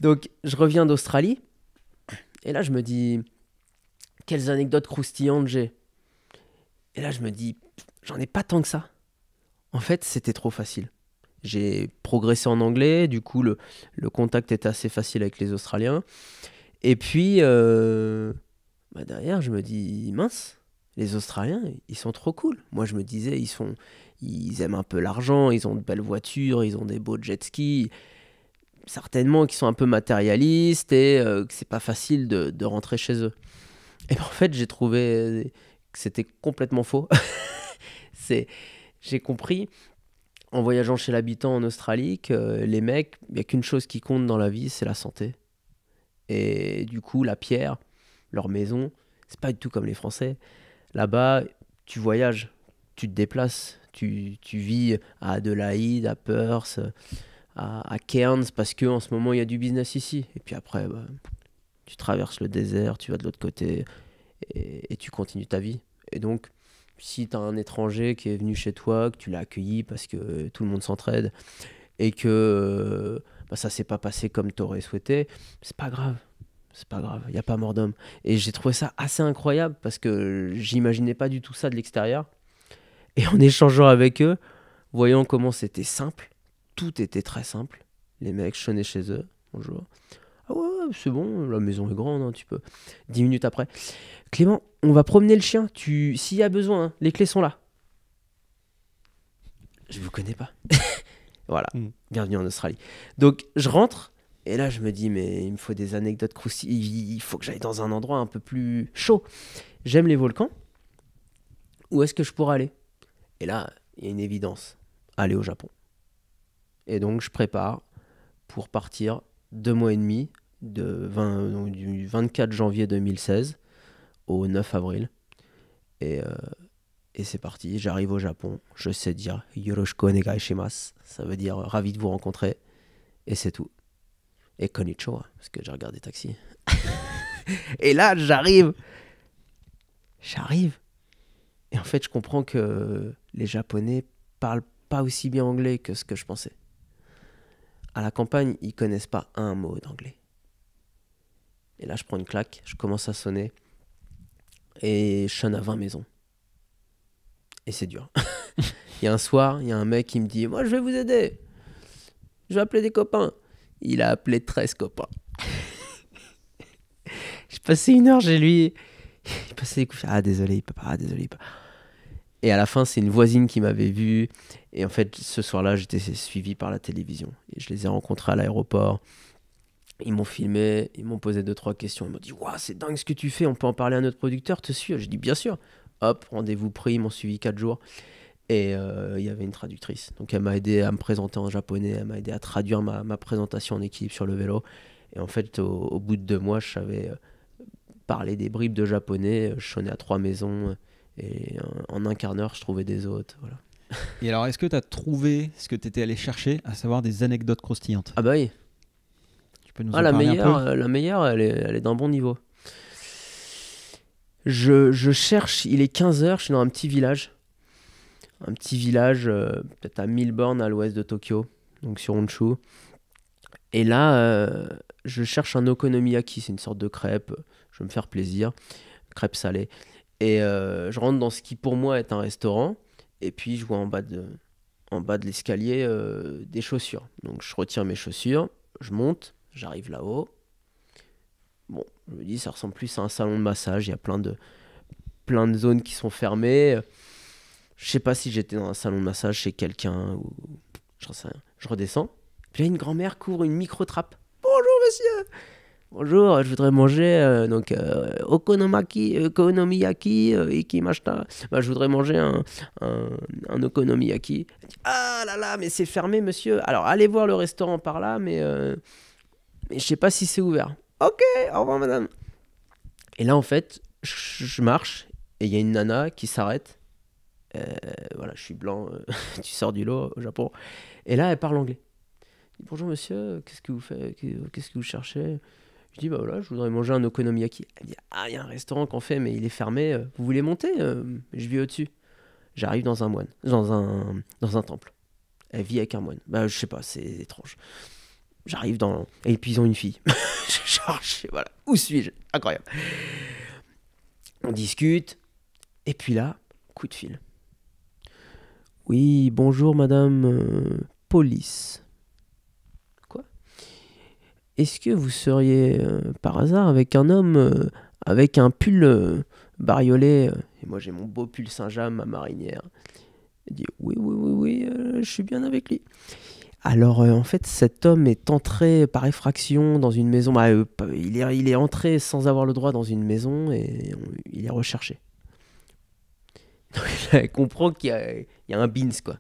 Donc, je reviens d'Australie. Et là, je me dis, quelles anecdotes croustillantes j'ai. Et là, je me dis, j'en ai pas tant que ça. En fait, c'était trop facile. J'ai progressé en anglais, du coup, le contact était assez facile avec les Australiens. Et puis, derrière, je me dis, mince, les Australiens, ils sont trop cool. Moi, je me disais, ils aiment un peu l'argent, ils ont de belles voitures, ils ont des beaux jet skis. Certainement qu'ils sont un peu matérialistes et que c'est pas facile de rentrer chez eux. Et ben, en fait, j'ai trouvé que c'était complètement faux. c'est, j'ai compris en voyageant chez l'habitant en Australie que les mecs, il n'y a qu'une chose qui compte dans la vie, c'est la santé. Et du coup, la pierre, leur maison, c'est pas du tout comme les Français. Là-bas, tu voyages, tu te déplaces, tu vis à Adelaide, à Perth, à Cairns, parce qu'en ce moment, il y a du business ici. Et puis après, tu traverses le désert, tu vas de l'autre côté et tu continues ta vie. Et donc, si tu as un étranger qui est venu chez toi, que tu l'as accueilli parce que tout le monde s'entraide et que ça s'est pas passé comme tu aurais souhaité, c'est pas grave. C'est pas grave, il n'y a pas mort d'homme. Et j'ai trouvé ça assez incroyable parce que j'imaginais pas du tout ça de l'extérieur. Et en échangeant avec eux, voyant comment c'était simple, tout était très simple. Les mecs, je sonnais chez eux, bonjour. Ah ouais, c'est bon, la maison est grande, hein, tu peux. 10 minutes après, Clément, on va promener le chien. S'il y a besoin, hein, les clés sont là. Je vous connais pas. Voilà, bienvenue en Australie. Donc, je rentre, et là, je me dis, mais il me faut des anecdotes croustillantes. Il faut que j'aille dans un endroit un peu plus chaud. J'aime les volcans. Où est-ce que je pourrais aller? Et là, il y a une évidence. Aller au Japon. Et donc, je prépare pour partir 2 mois et demi, donc du 24 janvier 2016 au 9 avril. Et c'est parti, j'arrive au Japon. Je sais dire Yoroshiku onegai shimasu. Ça veut dire ravi de vous rencontrer. Et c'est tout. Et konnichiwa, parce que j'ai regardé Taxi. Et là, j'arrive. Et en fait, je comprends que les Japonais parlent pas aussi bien anglais que ce que je pensais. À la campagne, ils connaissent pas un mot d'anglais. Et là, je prends une claque, je commence à sonner. Et je sonne à 20 maisons. Et c'est dur. Il y a un soir, il y a un mec qui me dit « Moi, je vais vous aider. Je vais appeler des copains. » Il a appelé 13 copains. J'ai passé 1 heure chez lui. Il passait des coups. Ah, désolé, il peut pas. Ah, désolé, il peut pas. Et à la fin, c'est une voisine qui m'avait vu. Et en fait, ce soir-là, j'étais suivi par la télévision. Et je les ai rencontrés à l'aéroport. Ils m'ont filmé, ils m'ont posé 2-3 questions. Ils m'ont dit « Waouh, c'est dingue ce que tu fais. On peut en parler à notre producteur, te suis ?» J'ai dit « Bien sûr. » Hop, rendez-vous pris. Ils m'ont suivi 4 jours. Et il y avait une traductrice. Donc elle m'a aidé à me présenter en japonais. Elle m'a aidé à traduire ma présentation en équilibre sur le vélo. Et en fait, au bout de 2 mois, je savais parler des bribes de japonais. Je sonnais à 3 maisons. Et en un quart d'heure, je trouvais des hôtes. Voilà. Et alors, est-ce que tu as trouvé ce que tu étais allé chercher, à savoir des anecdotes croustillantes? Ah bah oui. Tu peux nous en parler un peu? La meilleure, elle est d'un bon niveau. Je cherche, il est 15h, je suis dans un petit village. Un petit village, peut-être à 1000 bornes à l'ouest de Tokyo, donc sur Honshu. Et là, je cherche un okonomiyaki, c'est une sorte de crêpe. Je veux me faire plaisir, crêpe salée. Et je rentre dans ce qui pour moi est un restaurant. Et puis je vois en bas de l'escalier des chaussures. Donc je retire mes chaussures, je monte, j'arrive là-haut. Bon, je me dis ça ressemble plus à un salon de massage. Il y a plein de zones qui sont fermées. Je sais pas si j'étais dans un salon de massage chez quelqu'un ou j'en sais rien. Je redescends. Puis là, une grand-mère couvre une micro-trappe. Bonjour monsieur. Bonjour, je voudrais manger okonomiyaki ikimashita. Je voudrais manger un okonomiyaki. Elle dit, ah là là, mais c'est fermé monsieur. Alors allez voir le restaurant par là, mais je sais pas si c'est ouvert. Ok, au revoir madame. Et là en fait, je marche et il y a une nana qui s'arrête. Voilà, je suis blanc, tu sors du lot au Japon. Et là, elle parle anglais. Elle dit, bonjour monsieur, qu'est-ce que vous faites, qu'est-ce que vous cherchez? Je dis, bah voilà, je voudrais manger un okonomiyaki. Elle dit, ah, il y a un restaurant qu'on fait, mais il est fermé. Vous voulez monter? Je vis au-dessus. J'arrive dans un moine, dans un temple. Elle vit avec un moine. Je sais pas, c'est étrange. J'arrive dans... Et puis ils ont une fille. Genre, voilà, où suis-je? Incroyable. On discute. Et puis là, coup de fil. Oui, bonjour madame police. Quoi? Est-ce que vous seriez par hasard avec un homme avec un pull bariolé et moi j'ai mon beau pull Saint-James, ma marinière. Il dit oui, je suis bien avec lui. Alors en fait cet homme est entré par effraction dans une maison. Il est entré sans avoir le droit dans une maison et il est recherché. Elle comprend qu'il y a un beans quoi.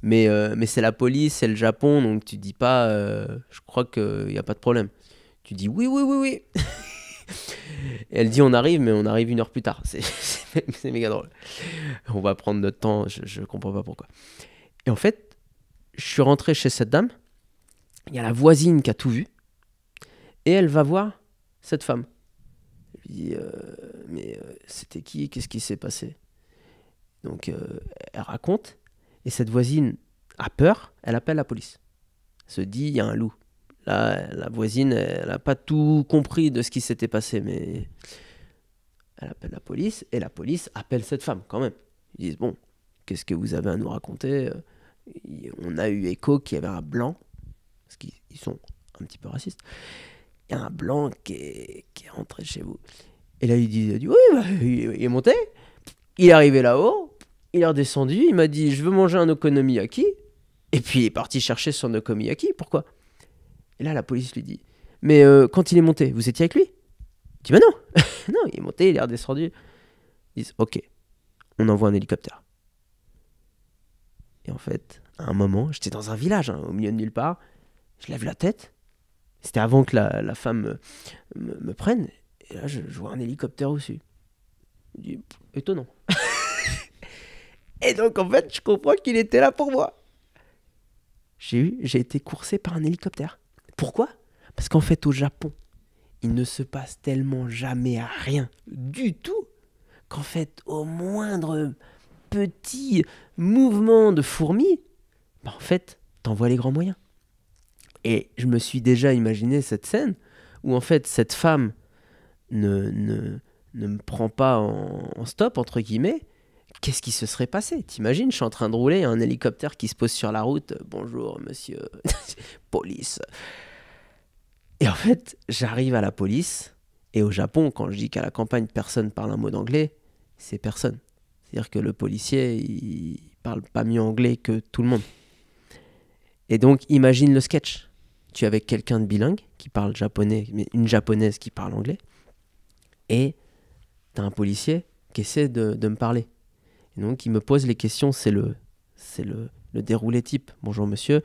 Mais c'est la police, c'est le Japon, donc tu dis pas je crois qu'il n'y a pas de problème. Tu dis oui. Et elle dit on arrive, mais on arrive 1 heure plus tard. C'est méga drôle. On va prendre notre temps, je comprends pas pourquoi. Et en fait, je suis rentré chez cette dame, il y a la voisine qui a tout vu, et elle va voir cette femme. Elle lui dit mais c'était qui? Qu'est-ce qui s'est passé? Donc elle raconte, et cette voisine a peur, elle appelle la police. Elle se dit il y a un loup. Là, la voisine, elle n'a pas tout compris de ce qui s'était passé, mais elle appelle la police, et la police appelle cette femme quand même. Ils disent bon, qu'est-ce que vous avez à nous raconter? On a eu écho qu'il y avait un blanc, parce qu'ils sont un petit peu racistes. Il y a un blanc qui est rentré chez vous. Et là, il dit oui, il est monté, il est arrivé là-haut, il est redescendu, il m'a dit je veux manger un okonomiyaki, et puis il est parti chercher son okonomiyaki. Pourquoi? Et là, la police lui dit mais quand il est monté, vous étiez avec lui? Il dit bah non, non, il est monté, il est redescendu. Ils disent ok, on envoie un hélicoptère. Et en fait, à un moment, j'étais dans un village, au milieu de nulle part, je lève la tête, c'était avant que la femme me prenne, et là je vois un hélicoptère au-dessus. Je dis étonnant. Et donc en fait, je comprends qu'il était là pour moi. J'ai été coursé par un hélicoptère. Pourquoi? Parce qu'en fait, au Japon, il ne se passe tellement jamais rien du tout qu'en fait, au moindre petit mouvement de fourmi, en fait, t'envoies les grands moyens. Et je me suis déjà imaginé cette scène où en fait, cette femme ne me prend pas en stop, entre guillemets. Qu'est-ce qui se serait passé? T'imagines, je suis en train de rouler, un hélicoptère qui se pose sur la route. Bonjour, monsieur. Police. Et en fait, j'arrive à la police. Et au Japon, quand je dis qu'à la campagne, personne parle un mot d'anglais, c'est personne. C'est-à-dire que le policier, il parle pas mieux anglais que tout le monde. Et donc, imagine le sketch. Tu es avec quelqu'un de bilingue qui parle japonais, mais une japonaise qui parle anglais. Et t'as un policier qui essaie de me parler. Et donc, il me pose les questions. C'est le déroulé type. Bonjour monsieur,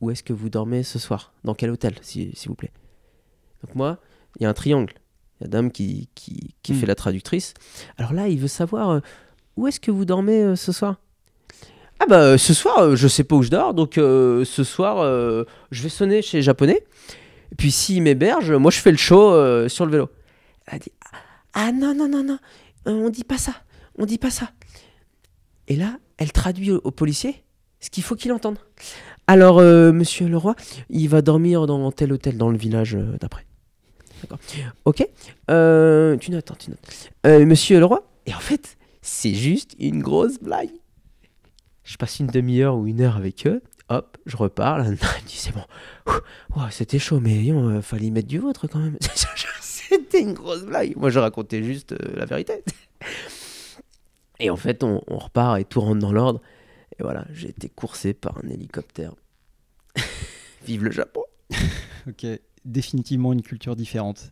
où est-ce que vous dormez ce soir? Dans quel hôtel, s'il vous plaît? Donc moi, il y a un triangle. Il y a dame qui fait la traductrice. Alors là, il veut savoir où est-ce que vous dormez ce soir? Ah bah ce soir, je sais pas où je dors, donc ce soir, je vais sonner chez les Japonais. Et puis s'ils m'hébergent, moi je fais le show sur le vélo. Elle a dit ah non, on dit pas ça. Et là, elle traduit au policier ce qu'il faut qu'il entende. Alors, monsieur Leroy, il va dormir dans tel hôtel dans le village d'après. D'accord. Ok. Tu notes. Monsieur Leroy. Et en fait, c'est juste une grosse blague. Je passe une demi-heure ou 1 heure avec eux. Hop, je repars. Là, il me dit c'est bon. Ouah, c'était chaud, mais fallait y mettre du vôtre quand même. C'était une grosse blague. Moi, je racontais juste la vérité. Et en fait, on repart et tout rentre dans l'ordre. Et voilà, j'ai été coursé par un hélicoptère. Vive le Japon. Ok, définitivement une culture différente.